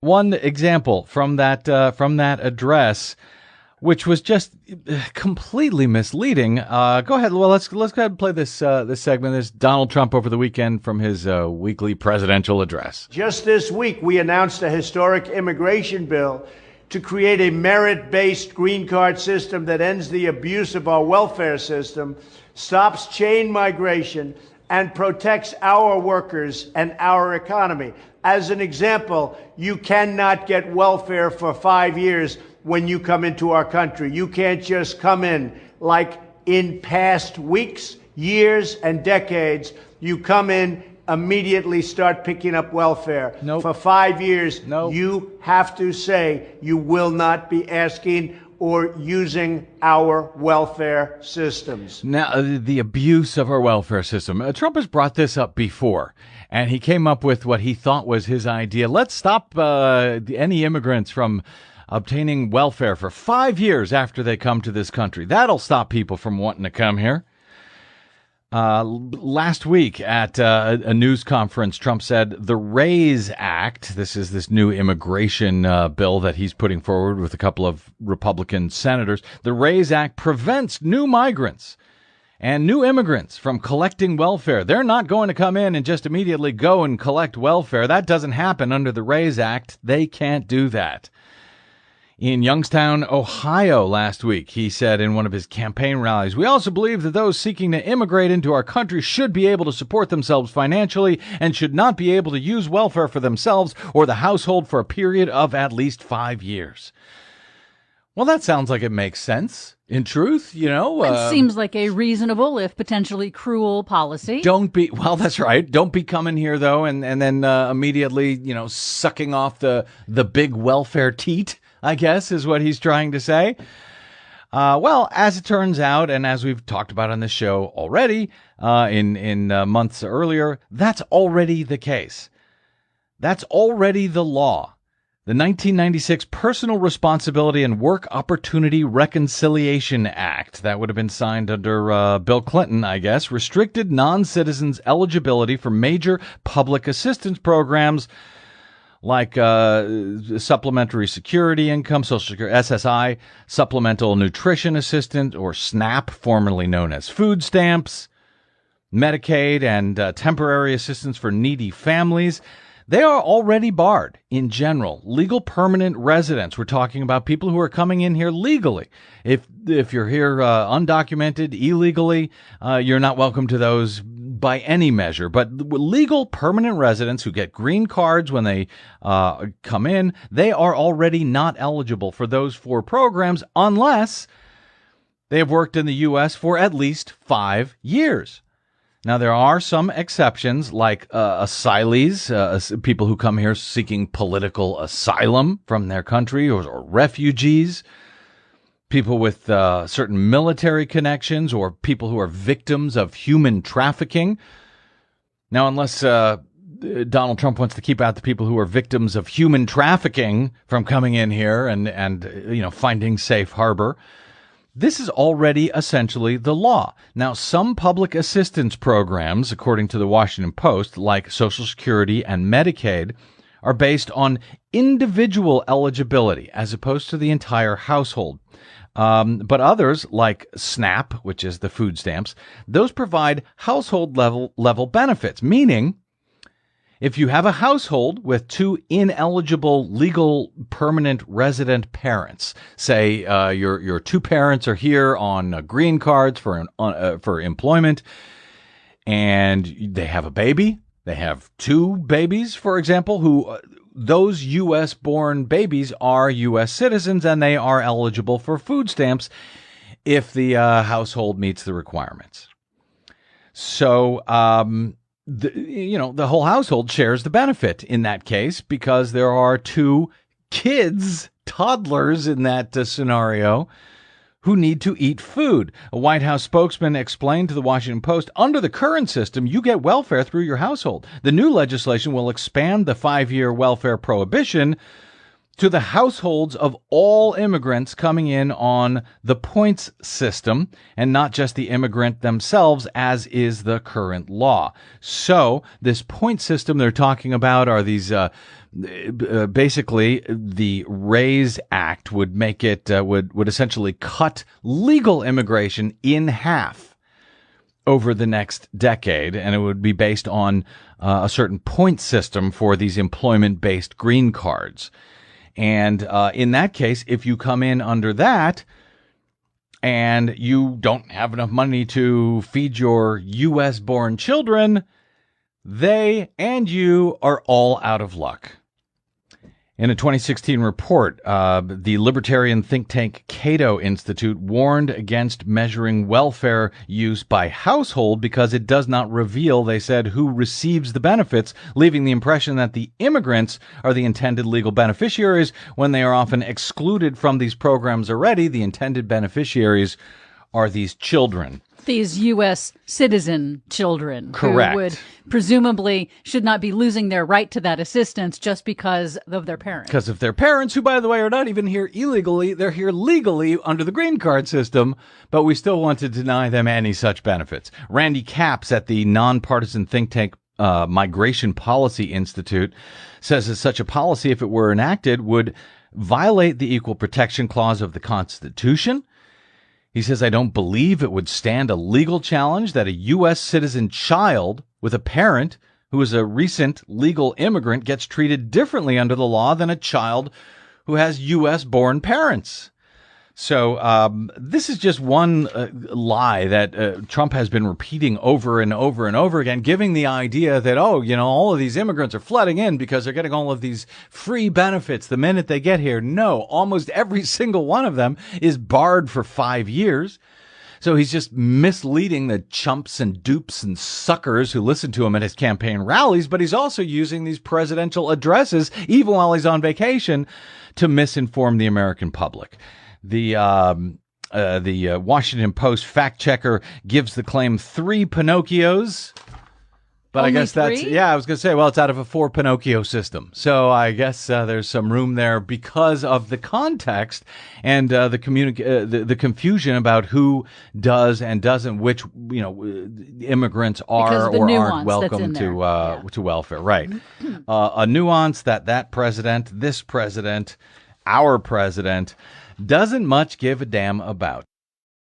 one example from that address, which was just completely misleading. Go ahead. Well, let's go ahead and play this segment. This Donald Trump over the weekend from his weekly presidential address. Just this week, we announced a historic immigration bill to create a merit-based green card system that ends the abuse of our welfare system, stops chain migration, and protects our workers and our economy. As an example, you cannot get welfare for 5 years when you come into our country. You can't just come in like in past weeks, years, and decades. You come in, immediately start picking up welfare. Nope. For 5 years, Nope. You have to say you will not be asking or using our welfare systems. Now, the abuse of our welfare system. Trump has brought this up before, and he came up with what he thought was his idea. Let's stop any immigrants from obtaining welfare for 5 years after they come to this country. That'll stop people from wanting to come here. Last week at a news conference, Trump said the RAISE Act, this is this new immigration bill that he's putting forward with a couple of Republican senators. The RAISE Act prevents new migrants and new immigrants from collecting welfare. They're not going to come in and just immediately go and collect welfare. That doesn't happen under the RAISE Act. They can't do that. In Youngstown, Ohio last week, he said in one of his campaign rallies, "We also believe that those seeking to immigrate into our country should be able to support themselves financially and should not be able to use welfare for themselves or the household for a period of at least 5 years." Well, that sounds like it makes sense. In truth, It seems like a reasonable, if potentially cruel, policy. Well, that's right. Don't be coming here, though, and then immediately, sucking off the big welfare teat, I guess, is what he's trying to say. Well, as it turns out, and as we've talked about on the show already in months earlier, that's already the case. That's already the law. The 1996 Personal Responsibility and Work Opportunity Reconciliation Act, that would have been signed under Bill Clinton, I guess, restricted non-citizens' eligibility for major public assistance programs like supplementary security income, Social Security, SSI, supplemental nutrition assistance, or SNAP, formerly known as food stamps, Medicaid, and temporary assistance for needy families. They are already barred in general. Legal permanent residents. We're talking about people who are coming in here legally. If you're here undocumented, illegally, you're not welcome to those by any measure. But legal permanent residents who get green cards when they come in, they are already not eligible for those 4 programs unless they have worked in the U.S. for at least 5 years. Now, there are some exceptions, like asylees, people who come here seeking political asylum from their country, or refugees, people with certain military connections, or people who are victims of human trafficking. Now, unless Donald Trump wants to keep out the people who are victims of human trafficking from coming in here and finding safe harbor, this is already essentially the law. Now, some public assistance programs, according to the Washington Post, like Social Security and Medicaid, are based on individual eligibility as opposed to the entire household. But others, like SNAP, which is the food stamps, those provide household level benefits, meaning if you have a household with 2 ineligible legal permanent resident parents, say your 2 parents are here on green cards for employment, and they have a baby, they have 2 babies, for example, who those U.S.-born babies are U.S. citizens, and they are eligible for food stamps if the household meets the requirements. So, the whole household shares the benefit in that case because there are 2 kids, toddlers in that scenario, who need to eat food. A White House spokesman explained to the Washington Post, under the current system, you get welfare through your household. The new legislation will expand the 5-year welfare prohibition to the households of all immigrants coming in on the points system and not just the immigrant themselves, as is the current law. So this point system they're talking about are these basically, the RAISE Act would make it would essentially cut legal immigration in half over the next decade, and it would be based on a certain point system for these employment-based green cards. And in that case, if you come in under that and you don't have enough money to feed your U.S.-born children, they and you are all out of luck. In a 2016 report, the libertarian think tank Cato Institute warned against measuring welfare use by household because it does not reveal, they said, who receives the benefits, leaving the impression that the immigrants are the intended legal beneficiaries when they are often excluded from these programs already. The intended beneficiaries are these children. These U.S. citizen children. Correct. Who would presumably should not be losing their right to that assistance just because of their parents. Because of their parents, who, by the way, are not even here illegally. They're here legally under the green card system, but we still want to deny them any such benefits. Randy Capps at the nonpartisan think tank Migration Policy Institute says that such a policy, if it were enacted, would violate the Equal Protection Clause of the Constitution. He says, I don't believe it would stand a legal challenge that a U.S. citizen child with a parent who is a recent legal immigrant gets treated differently under the law than a child who has U.S.-born parents. So this is just one lie that Trump has been repeating over and over and over again, giving the idea that, all of these immigrants are flooding in because they're getting all of these free benefits the minute they get here. No, almost every single one of them is barred for 5 years. So he's just misleading the chumps and dupes and suckers who listen to him at his campaign rallies, but he's also using these presidential addresses, even while he's on vacation, to misinform the American public. The Washington Post fact checker gives the claim 3 Pinocchios, but Only I guess that's 3? I was going to say, well, it's out of a 4 Pinocchio system, so I guess there's some room there because of the context and the confusion about who does and doesn't, which immigrants are or aren't welcome to welfare, right? A nuance that president, this president, our president, doesn't much give a damn about.